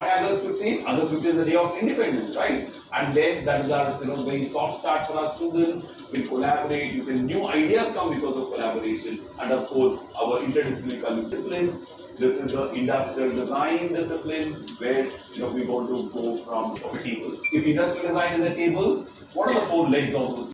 August 15th, August 15th is the day of independence, right? And then that is our very soft start for our students. We collaborate, new ideas come because of collaboration, and of course our interdisciplinary disciplines. This is the industrial design discipline where we're going to go from a table. If industrial design is a table, what are the four legs of this?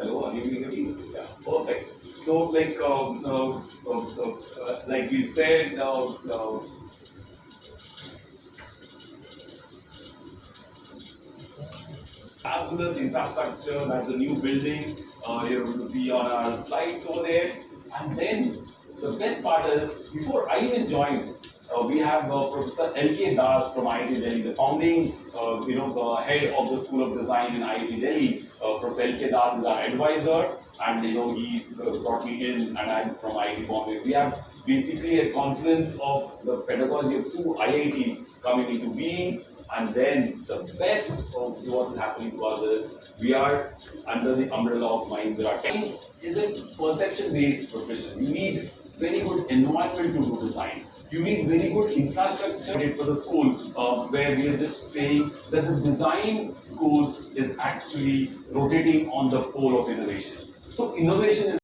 Hello, are you hearing me? Yeah, perfect. So, like we said, fabulous infrastructure. That's the new building. You're able to see on our slides over there. And then the best part is, before I even joined, we have Professor L.K. Das from IIT Delhi, the founding, the head of the School of Design in IIT Delhi. Professor L.K. Das is our advisor, and he brought me in, and I'm from IIT Bombay. We have basically a confluence of the pedagogy of two IITs coming into being. And then the best of what is happening to us is we are under the umbrella of Mahindra. Design is a perception-based profession. You need very good environment to do design. You need very good infrastructure for the school, where we are just saying that the design school is actually rotating on the pole of innovation. So innovation is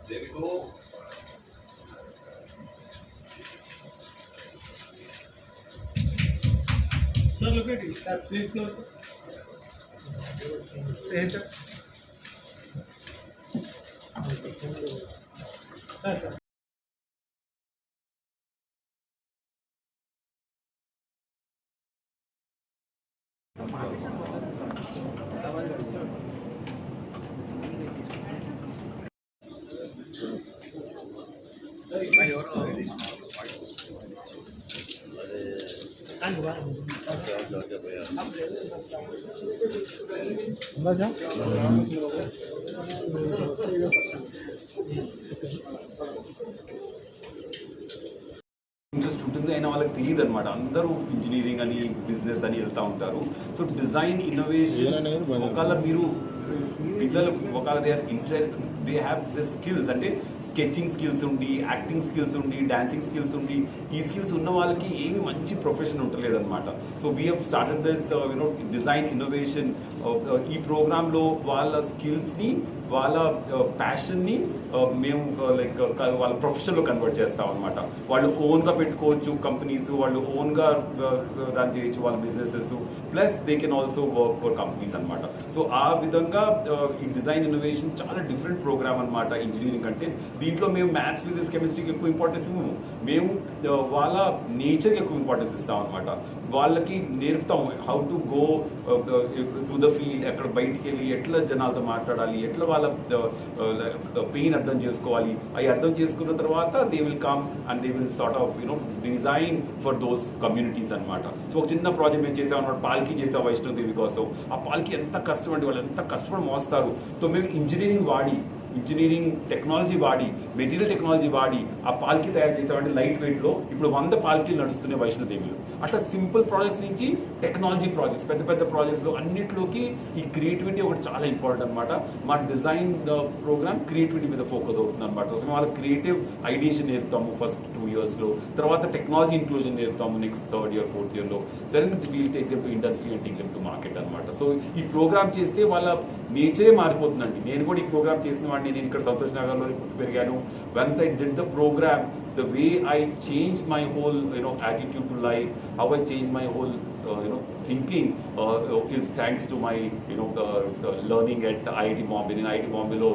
there we go. Sir, look at it. Sir, please closer. Hey, sir. Sir. Interest ఉంటుంది అయినా వాళ్ళకి తెలియదు అనమాట. అందరూ engineering అని business అని వెళ్తూ ఉంటారు. సో డిజైన్ ఇన్నోవేషన్ ఒకవేళ మీరు పిల్లలు ఒకవేళ they are interest, they have the skills, అంటే స్కెచింగ్ స్కిల్స్ ఉండి, యాక్టింగ్ స్కిల్స్ ఉండి, డాన్సింగ్ స్కిల్స్ ఉండి, ఈ స్కిల్స్ ఉన్న వాళ్ళకి ఏమి మంచి ప్రొఫెషన్ ఉంటలేదు అనమాట. So we have started this design innovation. ఈ ప్రోగ్రాంలో వాళ్ళ స్కిల్స్ని, వాళ్ళ ప్యాషన్ని మేము వాళ్ళ ప్రొఫెషన్లో కన్వర్ట్ చేస్తాం అనమాట. వాళ్ళు ఓన్గా పెట్టుకోవచ్చు కంపెనీస్, వాళ్ళు ఓన్గా రన్ చేయొచ్చు వాళ్ళ businesses, plus they can also work for companies అనమాట. సో ఆ విధంగా ఈ డిజైన్ ఇన్నోవేషన్ చాలా డిఫరెంట్ ప్రోగ్రామ్ అనమాట ఇంజనీరింగ్ అంటే. దీంట్లో మేము మ్యాథ్స్, ఫిజిక్స్, కెమిస్ట్రీకి ఎక్కువ ఇంపార్టెన్స్ ఇవ్వము. మేము వాళ్ళ నేచర్కి ఎక్కువ ఇంపార్టెన్స్ ఇస్తాం అనమాట. వాళ్ళకి నేర్పుతాం how to go to the field, ఎక్కడ బయటికి వెళ్ళి ఎట్లా జనాలతో మాట్లాడాలి, ఎట్లా వాళ్ళ పెయిన్ అర్థం చేసుకోవాలి. అవి అర్థం చేసుకున్న తర్వాత they will come and they will sort of design for those communities అనమాట. సో ఒక చిన్న ప్రాజెక్ట్ మేము చేసాం అనమాట, పాల్కి చేసాం వైష్ణోదేవి కోసం. ఆ పాల్కి ఎంత కష్టం అండి, వాళ్ళు ఎంత కష్టపడి మోస్తారు. సో మేము ఇంజనీరింగ్ టెక్నాలజీ వాడి, మెటీరియల్ టెక్నాలజీ వాడి ఆ పాల్కి తయారు చేసామంటే లైట్ వెయిట్లో. ఇప్పుడు 100 పాల్కీలు నడుస్తున్నాయి వైష్ణోదేవిలో. అట్లా సింపుల్ ప్రాజెక్ట్స్ నుంచి టెక్నాలజీ ప్రాజెక్ట్స్, పెద్ద పెద్ద ప్రాజెక్ట్స్లో అన్నింటిలోకి ఈ క్రియేటివిటీ ఒకటి చాలా ఇంపార్టెంట్ అనమాట. మా డిజైన్ ప్రోగ్రామ్ క్రియేటివిటీ మీద ఫోకస్ అవుతుంది అనమాట. సో వాళ్ళ క్రియేటివ్ ఐడియేషన్ నేర్పుతాము ఫస్ట్ 2 yearsలో, తర్వాత టెక్నాలజీ ఇంక్లూజన్ నేర్పుతాము నెక్స్ట్ 3rd year 4th yearలో. Then we'll take them to industry and take them to market అనమాట. సో ఈ ప్రోగ్రామ్ చేస్తే వాళ్ళ నేచరే మారిపోతుందండి. నేను కూడా ఈ ప్రోగ్రామ్ చేసిన వాడిని, నేను ఇక్కడ సంతోష్ నగర్లో పెరిగాను. Once I did the program, the way I changed my whole attitude to life, how I changed my whole thinking is thanks to my learning at IIT Bombay. నేను IIT బాంబేలో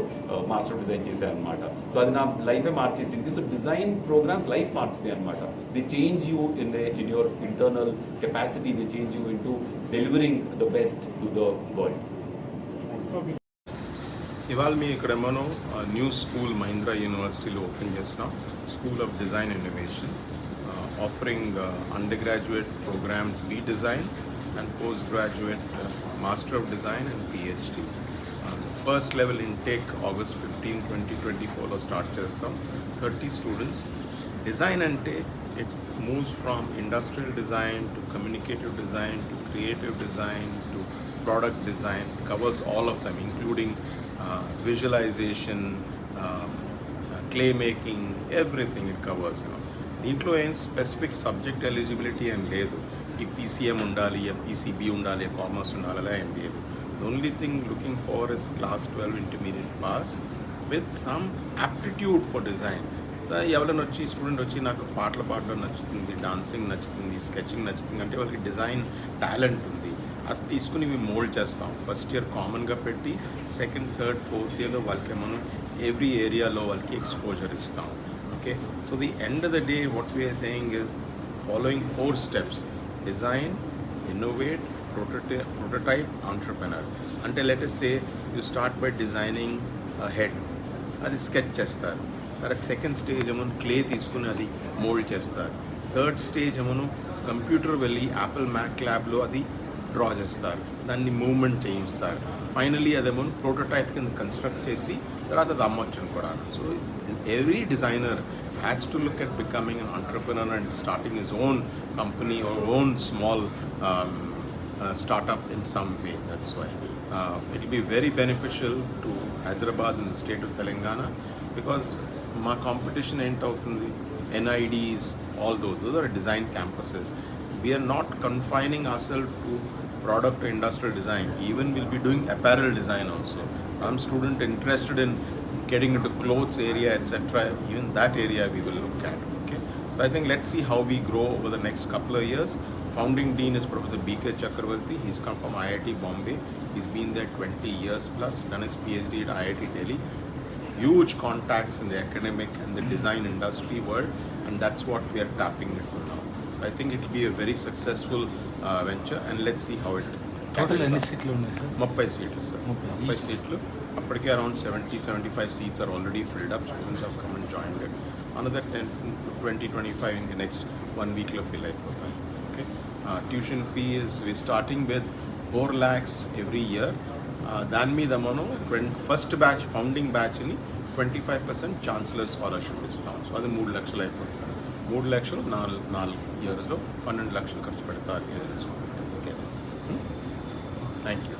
మాస్టర్ డిజైన్ చేశాను అనమాట. So అది నా లైఫే మార్చేసింది. So design programmes life మార్చుతాయి అనమాట. They change you in your internal capacity, they change you in to delivering the best to the world. ఇవాళ మీ ఇక్కడ మనం న్యూ స్కూల్ మహీంద్రా యూనివర్సిటీలో ఓపెన్ చేస్తున్నాం, school of design innovation, offering undergraduate programs B design and postgraduate master of design and PhD. First level intake August 15, 2024లో start చేస్తాం. 30 students. Design అంటే it moves from industrial design to communicative design to creative design to product design, covers all of them, including visualization, clay making, everything it covers. దీంట్లో ఏం specific subject eligibility అని లేదు. ఈ PCM ఉండాలి, PCB ఉండాలి, commerce ఉండాలి, అలా ఏం లేదు. The only thing looking for is class 12 intermediate pass with some aptitude for design. ఎవరైనా వచ్చి స్టూడెంట్ వచ్చి నాకు పాటలు పాడడం నచ్చుతుంది, డాన్సింగ్ నచ్చుతుంది, స్కెచింగ్ నచ్చుతుంది అంటే వాళ్ళకి డిజైన్ టాలెంట్ ఉంది, అది తీసుకుని మేము మోల్డ్ చేస్తాం. ఫస్ట్ ఇయర్ కామన్గా పెట్టి సెకండ్, థర్డ్, ఫోర్త్ ఇయర్లో వాళ్ళకి మనం ఎవ్రీ ఏరియాలో వాళ్ళకి ఎక్స్పోజర్ ఇస్తాం. Okay, so the end of the day what we are saying is following 4 steps: design, innovate, prototype, entrepreneur. అంటే let us say you start by designing a head, అది sketch చేస్తారు. తర్వాత సెకండ్ స్టేజ్ ఏమో clay తీసుకుని అది mould చేస్తారు. Third stage ఏమో computer వెళ్ళి యాపిల్ మ్యాక్ ల్యాబ్లో అది డ్రా చేస్తారు, దాన్ని మూవ్మెంట్ చేయిస్తారు. ఫైనలీ అదేమో ప్రోటోటైప్ కింద కన్స్ట్రక్ట్ చేసి తర్వాత అది అమ్మొచ్చు కూడా. So every designer has to look at becoming an entrepreneur and starting his own company or own small startup in some way. That's why it will be very beneficial to Hyderabad and the state of Telangana, because my competition ain't outundi, NIDs, all those are design campuses. We are not confining ourselves to product or industrial design. Even we'll be doing apparel design also. Some student interested in getting into clothes area, etc., even that area we will look at. Okay, so I think let's see how we grow over the next couple of years. Founding Dean is Professor B.K. Chakravarti. He's come from IIT Bombay. He's been there 20 years plus, done his PhD at IIT Delhi. Huge contacts in the academic and the design industry world, and that's what we are tapping into now. So I think it will be a very successful venture, and let's see how it total ఎన్ని సీట్లు ఉన్నాయి sir? 30 seats, sir. 30 seats. అప్పటికే around 70-75 seats are already filled up. Students have come and joined it. Another 10-20-25 in the next 1 week lo fill అయిపోతాయి. Okay. Tuition fee is we're starting with 4 lakhs every year. దాని మీద మనం first batch founding బ్యాచ్ని 25% chancellor scholarship ఇస్తాం. So అది 3 లక్షలు అయిపోతుంది. 3 లక్షలు 4 ఇయర్స్లో 12 లక్షలు ఖర్చు పెడతారు ఏదైనా స్టూడెంట్. Okay, thank you.